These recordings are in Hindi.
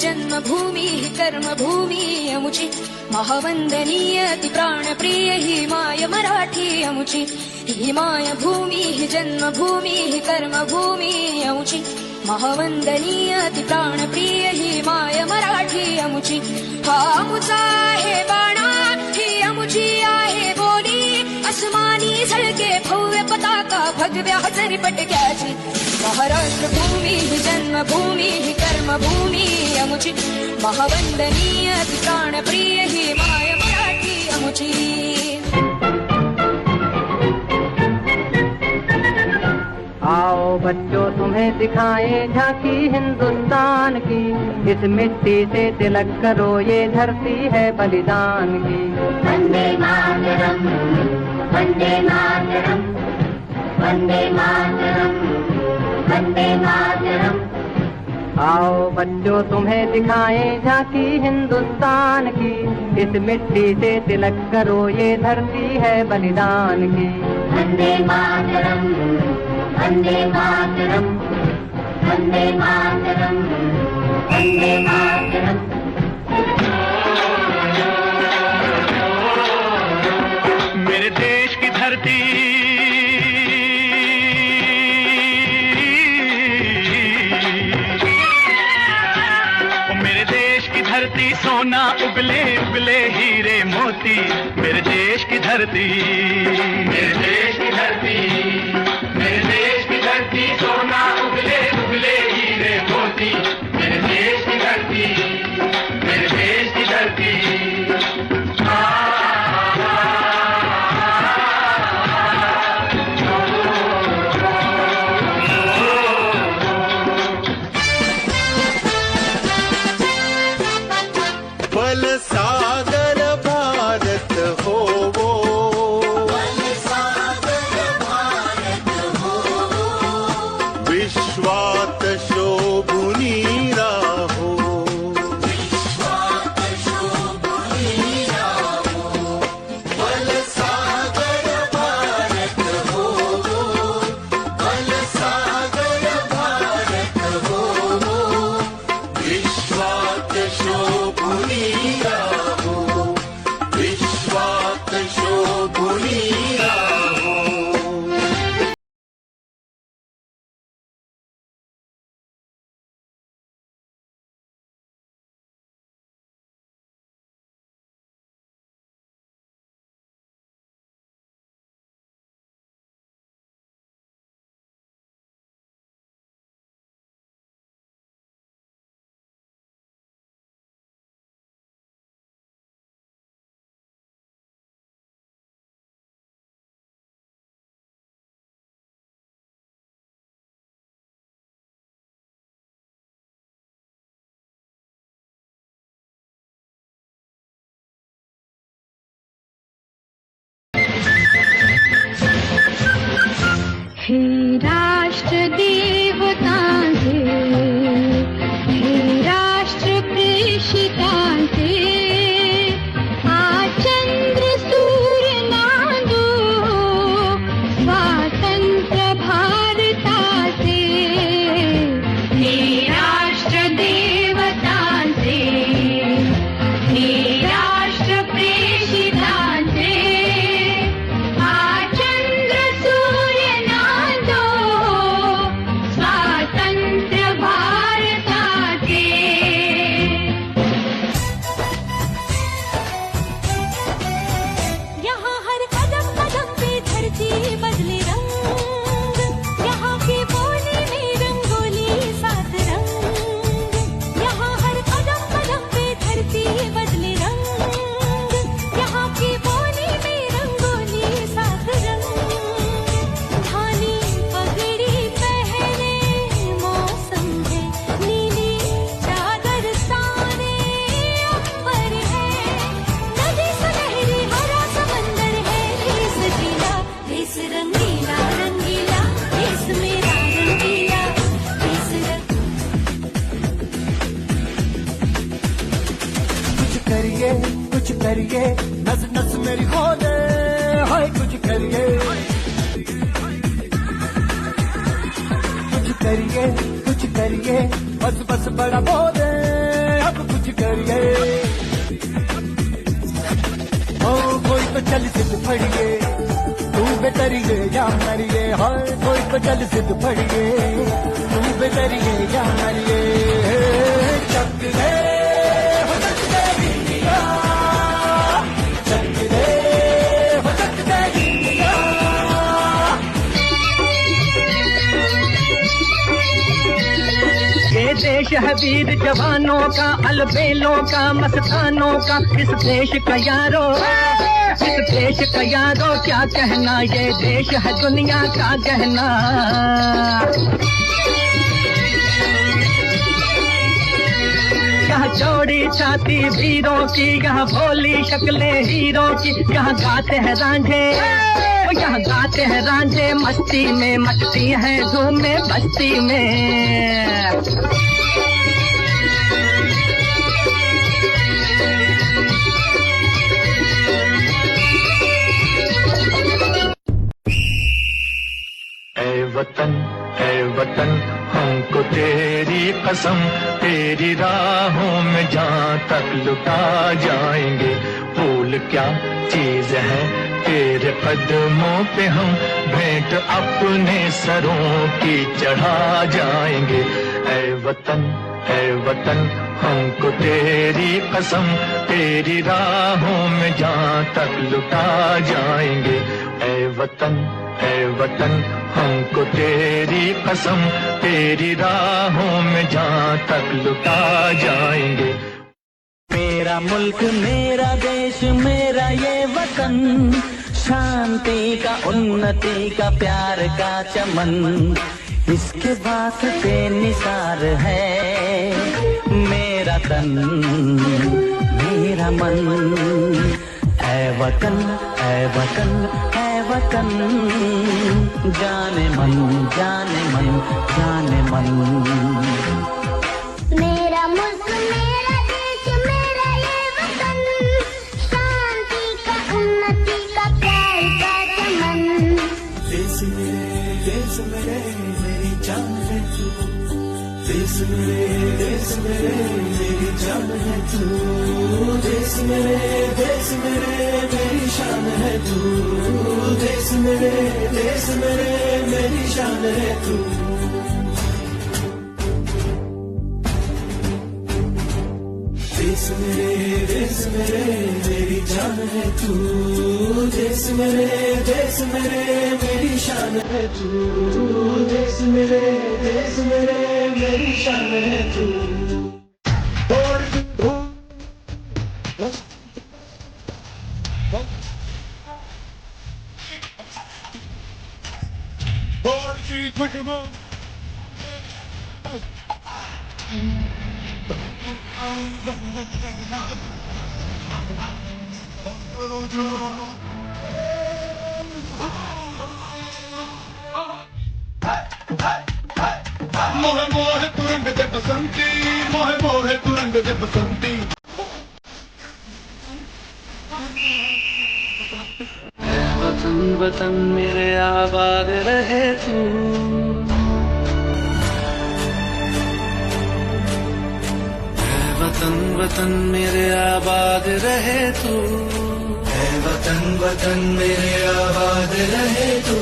जन्मभूमी कर्मभूमी अमुची महावंदनीय अति प्राणप्रिय ही माय मराठी अमुची ही माय भूमी जन्मभूमी कर्मभूमी अमुची महावंदनीय अति प्राणप्रिय ही माय मराठी अमुची हा अमुचा आहे बाणा ही अमुची आहे बोली अस्मानी झळके भव्य पताका भगव्या हजरी पटक्याची महाराष्ट्र भूमी जन्मभूमी कर्मभूमी अमुची महावंदनीय अति प्राणप्रिय ही माय मराठी अमुची। आओ बच्चों तुम्हें दिखाएं झांकी हिंदुस्तान की, इस मिट्टी से तिलक करो ये धरती है बलिदान की। वंदे मातरम वंदे मातरम वंदे मातरम वंदे मातरम। आओ बच्चों तुम्हें दिखाएं झांकी हिंदुस्तान की, इस मिट्टी से तिलक करो ये धरती है बलिदान की। वंदे मातरम वंदे मातरम वंदे मातरम वंदे मातरम। मेरे देश की धरती मेरे देश की धरती सोना उगले उगले हीरे मोती। मेरे देश की धरती मेरे देश की धरती मेरे देश की धरती सोना उगले उगले हीरे मोती। मेरे देश की धरती मेरे देश की धरती। बल सागर भारत हो वो, बल सागर भारत हो विश्वात शोभुनी राहो। विश्वात शोभुनी राहो। बल सागर भारत हो बल सागर भारत हो विश्वात शोभुनी राहो विश्वात शोभुनी राहो। हे राष्ट्र देवतांचे हे राष्ट्र प्रेषितांचे आज चंद्र सूर्य नांदो स्वातंत्र्य भारताचे। हे राष्ट्र देवतांचे हे राष्ट्र प्रेषितांचे आज चंद्र सूर्य नांदो स्वातंत्र्य भारताचे। यहाँ हर कदम कदम पे धरती बदले रंग, यहाँ की बोली में रंगोली सात रंग। यहाँ हर कदम कदम पे धरती बदले रंग, यहाँ की बोली में रंगोली सात रंग। धानी पगड़ी पहने मौसम है नीली चादर ताने अंबर है। नदी सुनहरी हरा समंदर है देश जिला देश रंगीला रंगीला देश मेरा रंगीला देश कुछ करिए नस नस मेरी खोले हाय कुछ करिए कुछ करिए बस बस बड़ा बोले अब कुछ करिए। ओ कोई तो चल सिद्ध फड़िए, तू बेतरिए या मरिए। हाय कोई तो चल सिद्ध फड़िए, तू बेतरिए या मरिए। चक दे हो चक दे इंडिया, चक दे हो चक दे इंडिया। ये देश है वीर जवानों का, अलबेलों का, मस्तानों का। इस देश का यारो, इस देश का यारो क्या कहना, ये देश है दुनिया का गहना। यहाँ चौड़ी छाती वीरों की, यहाँ भोली शक्लें हीरों की। यहाँ गाते हैं रांझे, यहाँ गाते हैं रांझे मस्ती में, मचती हैं धूमें बस्ती में। ऐ वतन हमको तेरी कसम, तेरी राहों में जहाँ तक लुटा जाएंगे। फूल क्या चीज है तेरे कदमों पे, हम भेंट अपने सरों की चढ़ा जाएंगे। ऐ वतन हमको तेरी कसम, तेरी राहों में जहाँ तक लुटा जाएंगे। ऐ वतन हमको तेरी कसम, तेरी राहों में जहाँ तक लुटा जाएंगे। मेरा मुल्क मेरा देश मेरा ये वतन, शांति का उन्नति का प्यार का चमन, इसके वास्ते निसार है मेरा तन मेरा मन। ऐ वतन ऐ वतन ऐ वतन, जाने मन जाने मन जाने मन। मेरा मुल्क मेरा देश मेरा ये वतन, शांति का उन्नति का प्यार का चमन। देश मेरे मेरी जान है तू, देश मेरे मेरी जान है तू। देश मेरे मेरी शान है तू, देश मेरे मेरी शान है तू। देश मेरे मेरी जान है तू, देश मेरे मेरी शान है तू। देश मेरे मेरी शान है तू। मोहे मोहे तुरंग दे बसंती, मोहे मोहे तुरंग दे बसंती। वतन वतन मेरे आबाद रहे तू, वतन वतन मेरे आबाद रहे तू। वतन मेरे आबाद रहे तू।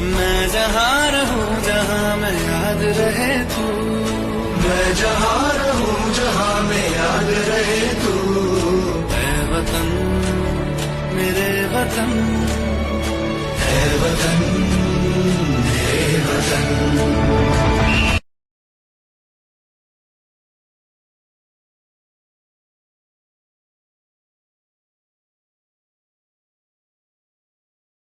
मैं जहाँ रहूँ जहाँ मैं याद रहे तू, मैं जहाँ रहूँ जहाँ मैं याद रहे तू। ऐ वतन मेरे वतन।